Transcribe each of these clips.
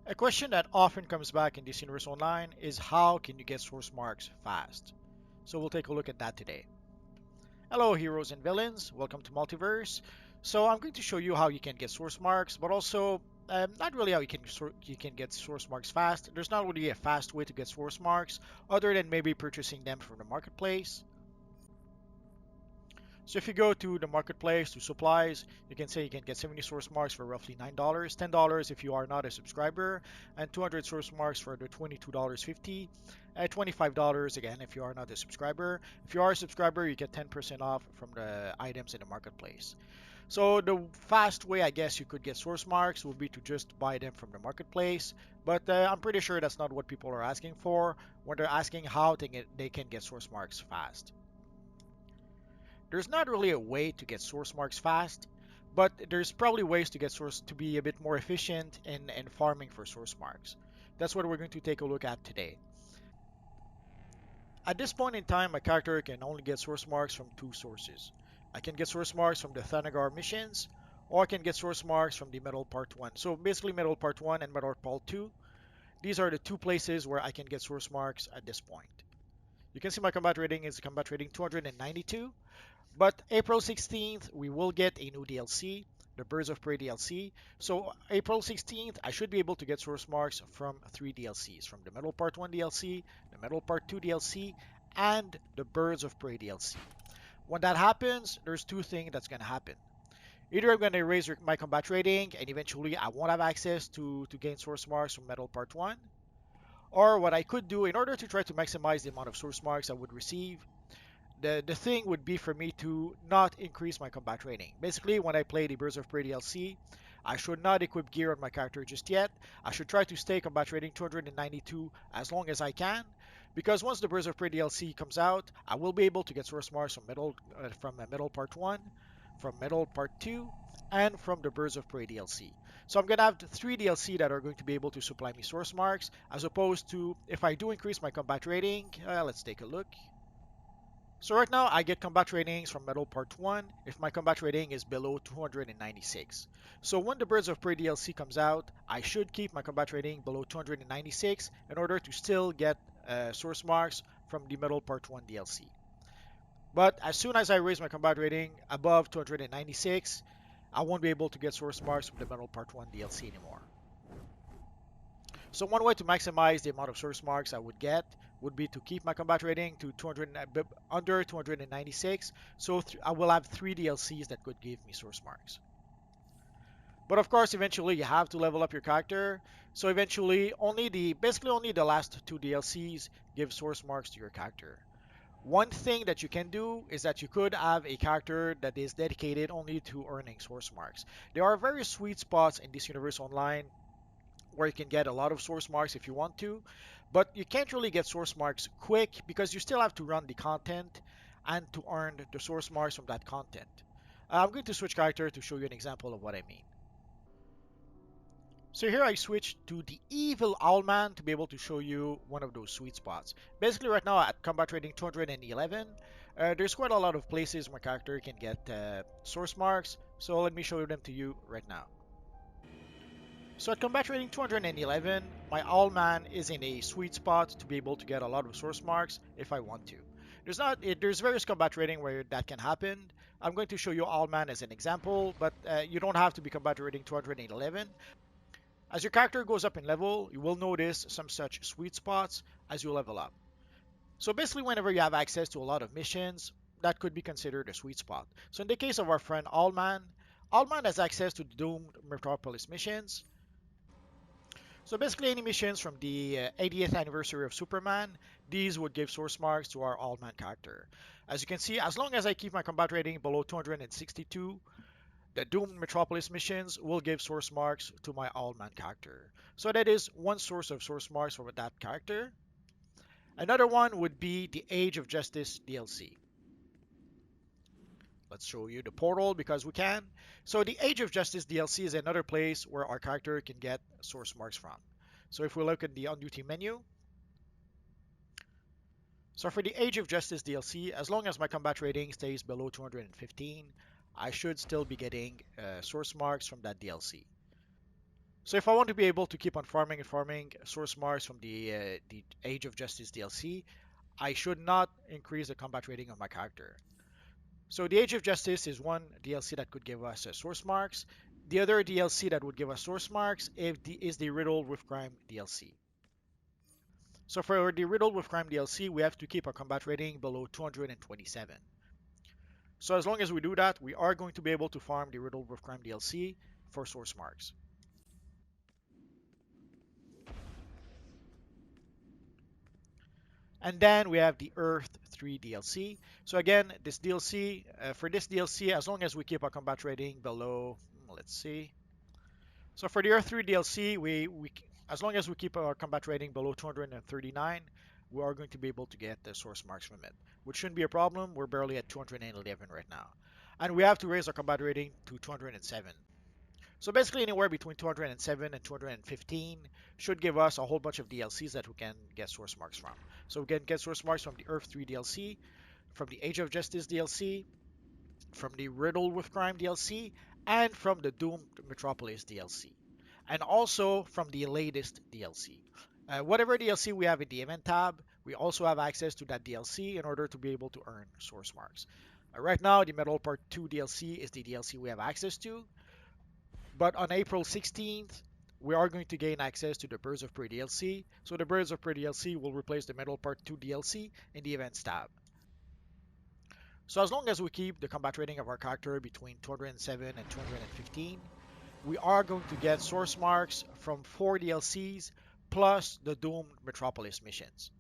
A question that often comes back in this universe online is how can you get source marks fast? So we'll take a look at that today. Hello heroes and villains, welcome to Multiverse. So I'm going to show you how you can get source marks, but also not really how you can get source marks fast. There's not really a fast way to get source marks other than maybe purchasing them from the marketplace. So if you go to the marketplace to supplies, you can say you can get 70 source marks for roughly $9, $10 if you are not a subscriber, and 200 source marks for the $22.50, and $25 again if you are not a subscriber. If you are a subscriber, you get 10% off from the items in the marketplace. So the fast way I guess you could get source marks would be to just buy them from the marketplace, but I'm pretty sure that's not what people are asking for when they're asking how they can get source marks fast. There's not really a way to get source marks fast, but there's probably ways to get source to be a bit more efficient in farming for source marks. That's what we're going to take a look at today. At this point in time, my character can only get source marks from two sources. I can get source marks from the Thanagar missions, or I can get source marks from the Metal Part 1. So basically Metal Part 1 and Metal Part 2, these are the two places where I can get source marks at this point. You can see my combat rating is combat rating 292. But April 16th, we will get a new DLC, the Birds of Prey DLC. So April 16th, I should be able to get source marks from three DLCs, from the Metal Part 1 DLC, the Metal Part 2 DLC, and the Birds of Prey DLC. When that happens, there's two things that's going to happen. Either I'm going to raise my combat rating, and eventually I won't have access to gain source marks from Metal Part 1. Or what I could do, in order to try to maximize the amount of source marks I would receive, the thing would be for me to not increase my combat rating. Basically, when I play the Birds of Prey DLC, I should not equip gear on my character just yet. I should try to stay combat rating 292 as long as I can, because once the Birds of Prey DLC comes out, I will be able to get source marks from Metal Part 1, from Metal Part 2, and from the Birds of Prey DLC. So I'm going to have the three DLC that are going to be able to supply me source marks, as opposed to if I do increase my combat rating, let's take a look. So right now I get combat ratings from Metal Part 1 if my combat rating is below 296. So when the Birds of Prey DLC comes out, I should keep my combat rating below 296 in order to still get source marks from the Metal Part 1 DLC. But as soon as I raise my combat rating above 296, I won't be able to get source marks from the Metal Part 1 DLC anymore. So one way to maximize the amount of source marks I would get would be to keep my combat rating to under 296. So I will have three DLCs that could give me source marks. But of course, eventually you have to level up your character. So eventually, basically only the last two DLCs give source marks to your character. One thing that you can do is that you could have a character that is dedicated only to earning source marks. There are various sweet spots in this universe online where you can get a lot of source marks if you want to, but you can't really get source marks quick because you still have to run the content and to earn the source marks from that content. I'm going to switch character to show you an example of what I mean. So here I switched to the Evil Owlman to be able to show you one of those sweet spots. Basically right now at combat rating 211, there's quite a lot of places my character can get source marks, so let me show them to you right now. So at combat rating 211, my Owlman is in a sweet spot to be able to get a lot of source marks if I want to. There's various combat rating where that can happen. I'm going to show you Owlman as an example, but you don't have to be combat rating 211. As your character goes up in level, you will notice some such sweet spots as you level up. So basically whenever you have access to a lot of missions, that could be considered a sweet spot. So in the case of our friend Owlman has access to the Doomed Metropolis missions. So basically any missions from the 80th anniversary of Superman, these would give source marks to our Owlman character. As you can see, as long as I keep my combat rating below 262, the Doomed Metropolis missions will give source marks to my Owlman character. So that is one source of source marks for that character. Another one would be the Age of Justice DLC. Let's show you the portal because we can. So the Age of Justice DLC is another place where our character can get source marks from. So if we look at the on-duty menu, so for the Age of Justice DLC, as long as my combat rating stays below 215, I should still be getting source marks from that DLC. So if I want to be able to keep on farming and farming source marks from the Age of Justice DLC, I should not increase the combat rating of my character. So the Age of Justice is one DLC that could give us source marks. The other DLC that would give us source marks is the Riddle with Crime DLC. So for the Riddle with Crime DLC, we have to keep our combat rating below 227. So as long as we do that, we are going to be able to farm the Riddle with Crime DLC for source marks. And then we have the Earth 3 DLC. So again, this DLC, for this DLC, as long as we keep our combat rating below, let's see. So for the Earth 3 DLC, as long as we keep our combat rating below 239, we are going to be able to get the source marks from it, which shouldn't be a problem. We're barely at 211 right now. And we have to raise our combat rating to 207. So basically anywhere between 207 and 215 should give us a whole bunch of DLCs that we can get source marks from. So we can get source marks from the Earth 3 DLC, from the Age of Justice DLC, from the Riddle with Crime DLC, and from the Doomed Metropolis DLC. And also from the latest DLC. Whatever DLC we have in the event tab, we also have access to that DLC in order to be able to earn source marks. Right now, the Metal Part 2 DLC is the DLC we have access to. But on April 16th, we are going to gain access to the Birds of Prey DLC. So the Birds of Prey DLC will replace the Metal Part 2 DLC in the Events tab. So as long as we keep the combat rating of our character between 207 and 215, we are going to get source marks from 4 DLCs plus the Doomed Metropolis missions.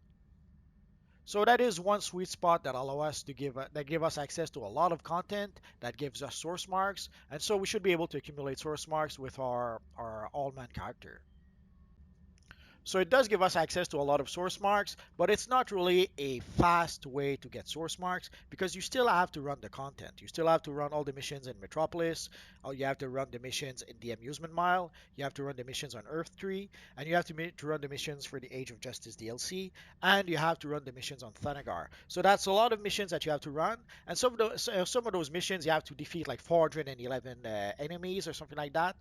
So that is one sweet spot that allow us to give us access to a lot of content that gives us source marks, and so we should be able to accumulate source marks with our all-man character. So it does give us access to a lot of source marks, but it's not really a fast way to get source marks because you still have to run the content. You still have to run all the missions in Metropolis, or you have to run the missions in the Amusement Mile, you have to run the missions on Earth 3, and you have to run the missions for the Age of Justice DLC, and you have to run the missions on Thanagar. So that's a lot of missions that you have to run, and some of those missions you have to defeat like 411 enemies or something like that.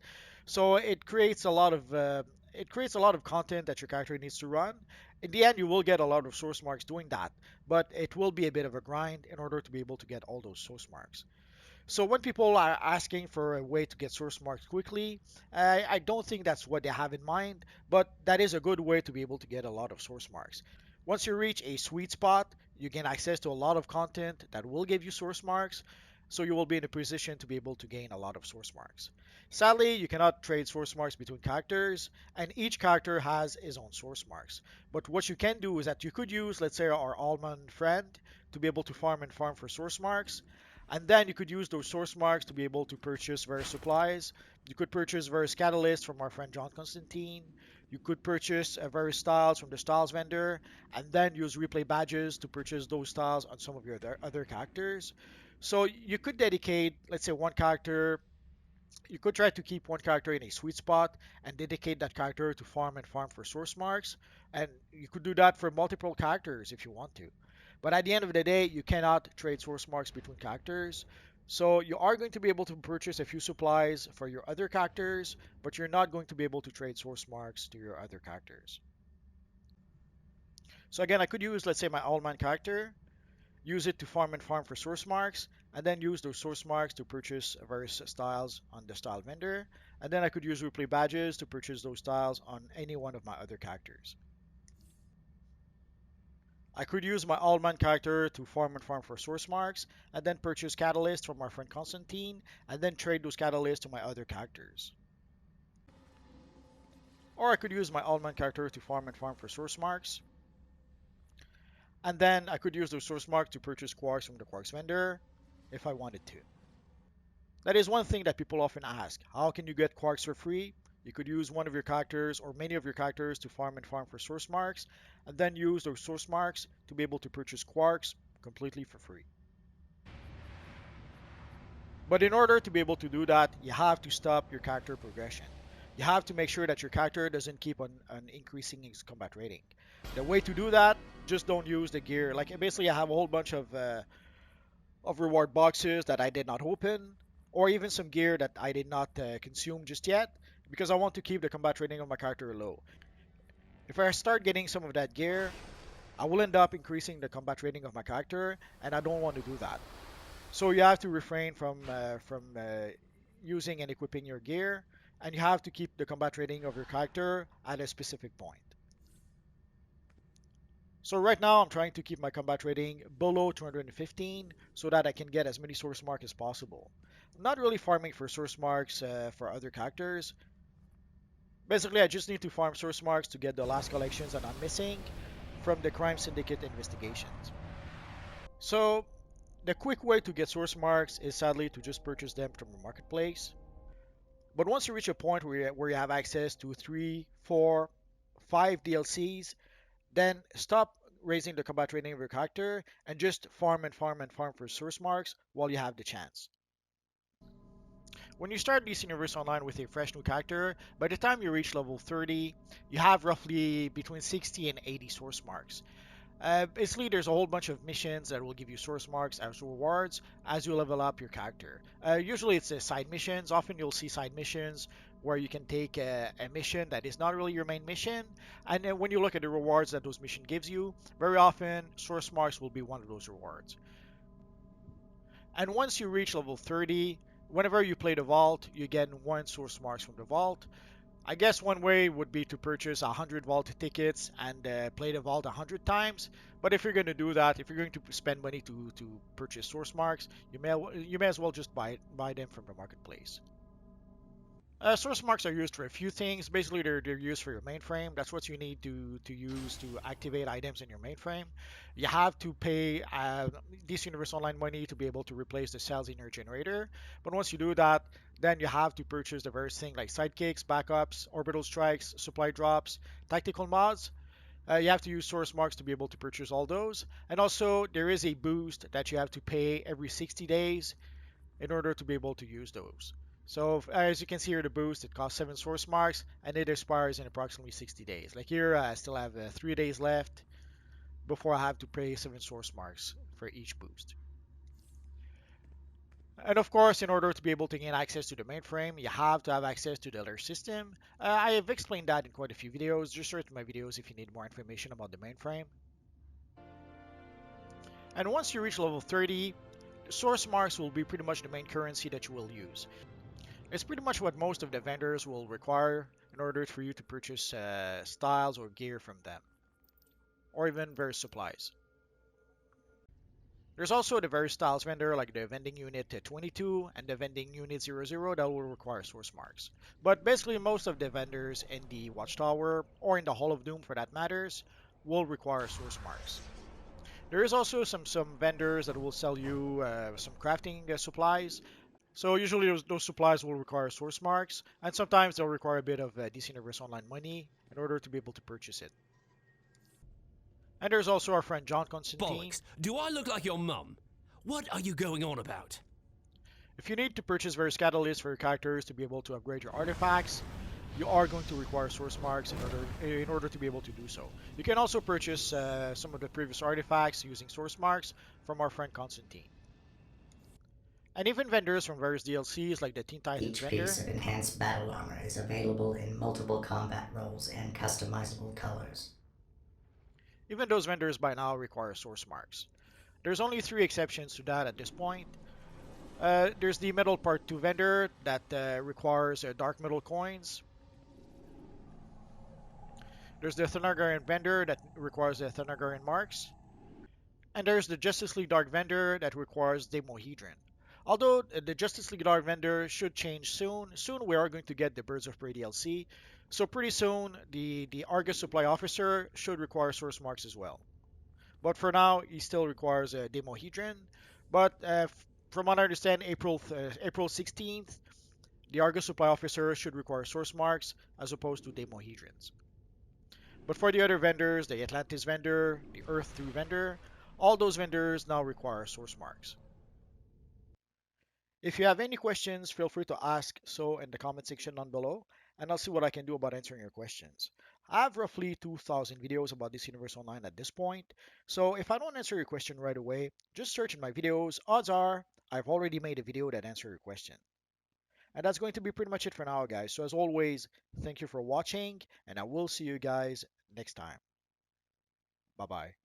So it creates a lot of content that your character needs to run. In the end, you will get a lot of source marks doing that, but it will be a bit of a grind in order to be able to get all those source marks. So when people are asking for a way to get source marks quickly, I don't think that's what they have in mind, but that is a good way to be able to get a lot of source marks. Once you reach a sweet spot, you gain access to a lot of content that will give you source marks, so you will be in a position to be able to gain a lot of source marks. Sadly, you cannot trade source marks between characters, and each character has his own source marks. But what you can do is that you could use, let's say, our Alman friend to be able to farm and farm for source marks, and then you could use those source marks to be able to purchase various supplies. You could purchase various catalysts from our friend John Constantine. You could purchase various styles from the styles vendor, and then use replay badges to purchase those styles on some of your other characters. So you could dedicate, let's say, one character. You could try to keep one character in a sweet spot and dedicate that character to farm and farm for source marks. And you could do that for multiple characters if you want to. But at the end of the day, you cannot trade source marks between characters. So you are going to be able to purchase a few supplies for your other characters, but you're not going to be able to trade source marks to your other characters. So again, I could use, let's say, my all-man character, use it to farm and farm for source marks, and then use those source marks to purchase various styles on the style vendor. And then I could use replay badges to purchase those styles on any one of my other characters. I could use my all-man character to farm and farm for source marks, and then purchase catalysts from my friend Constantine, and then trade those catalysts to my other characters. Or I could use my all-man character to farm and farm for source marks, and then I could use those source marks to purchase quarks from the quarks vendor if I wanted to. That is one thing that people often ask. How can you get quarks for free? You could use one of your characters or many of your characters to farm and farm for source marks, and then use those source marks to be able to purchase quarks completely for free. But in order to be able to do that, you have to stop your character progression. You have to make sure that your character doesn't keep on increasing its combat rating. The way to do that, just don't use the gear. Like basically, I have a whole bunch of reward boxes that I did not open, or even some gear that I did not consume just yet. because I want to keep the combat rating of my character low. If I start getting some of that gear, I will end up increasing the combat rating of my character, and I don't want to do that. So you have to refrain from using and equipping your gear, and you have to keep the combat rating of your character at a specific point. So right now I'm trying to keep my combat rating below 215 so that I can get as many source marks as possible. I'm not really farming for source marks for other characters. Basically, I just need to farm source marks to get the last collections that I'm missing from the Crime Syndicate investigations. So the quick way to get source marks is sadly to just purchase them from the marketplace. But once you reach a point where you have access to 3, 4, 5 DLCs, then stop raising the combat rating of your character and just farm and farm and farm for source marks while you have the chance. When you start DC Universe Online with a fresh new character, by the time you reach level 30, you have roughly between 60 and 80 source marks. Basically, there's a whole bunch of missions that will give you source marks as rewards as you level up your character. Usually, it's side missions. Often, you'll see side missions where you can take a mission that is not really your main mission. And then when you look at the rewards that those mission gives you, very often source marks will be one of those rewards. And once you reach level 30, whenever you play the vault, you get one source marks from the vault. I guess one way would be to purchase 100 vault tickets and play the vault 100 times. But if you're going to do that, if you're going to spend money to purchase source marks, you may as well just buy them from the marketplace. Source marks are used for a few things. Basically, they're used for your mainframe. That's what you need to use to activate items in your mainframe. You have to pay DC Universe Online money to be able to replace the cells in your generator. But once you do that, then you have to purchase the various things like sidekicks, backups, orbital strikes, supply drops, tactical mods. You have to use source marks to be able to purchase all those. And also, there is a boost that you have to pay every 60 days in order to be able to use those. So as you can see here, the boost, it costs 7 source marks and it expires in approximately 60 days. Like here, I still have 3 days left before I have to pay 7 source marks for each boost. And of course, in order to be able to gain access to the mainframe, you have to have access to the alert system. I have explained that in quite a few videos. Just search my videos if you need more information about the mainframe. And once you reach level 30, the source marks will be pretty much the main currency that you will use. It's pretty much what most of the vendors will require in order for you to purchase styles or gear from them, or even various supplies. There's also the various styles vendor like the vending unit 22 and the vending unit 00 that will require source marks. But basically most of the vendors in the Watchtower or in the Hall of Doom for that matters will require source marks. There is also some vendors that will sell you some crafting supplies. So usually those supplies will require source marks, and sometimes they'll require a bit of DC Universe Online money in order to be able to purchase it. And there's also our friend John Constantine. Bollocks, do I look like your mum? What are you going on about? If you need to purchase various catalysts for your characters to be able to upgrade your artifacts, you are going to require source marks in order to be able to do so. You can also purchase some of the previous artifacts using source marks from our friend Constantine. And even vendors from various DLCs like the Teen Titans Each piece vendor. of enhanced battle armor is available in multiple combat roles and customizable colors. Even those vendors by now require source marks. There's only 3 exceptions to that at this point. There's the Metal Part 2 vendor that requires Dark Metal coins. There's the Thanagarian vendor that requires the Thanagarian marks. And there's the Justice League Dark vendor that requires Demohedron. Although the Justice League Dark vendor should change soon. Soon we are going to get the Birds of Prey DLC. So pretty soon the Argus Supply Officer should require source marks as well. But for now, he still requires a Demohedron. But from what I understand, April 16th, the Argus Supply Officer should require source marks as opposed to Demohedrons. But for the other vendors, the Atlantis vendor, the Earth 2 vendor, all those vendors now require source marks. If you have any questions, feel free to ask so in the comment section down below, and I'll see what I can do about answering your questions. I have roughly 2,000 videos about this universe online at this point, so if I don't answer your question right away, just search in my videos. Odds are I've already made a video that answers your question. And that's going to be pretty much it for now, guys. So as always, thank you for watching, and I will see you guys next time. Bye bye.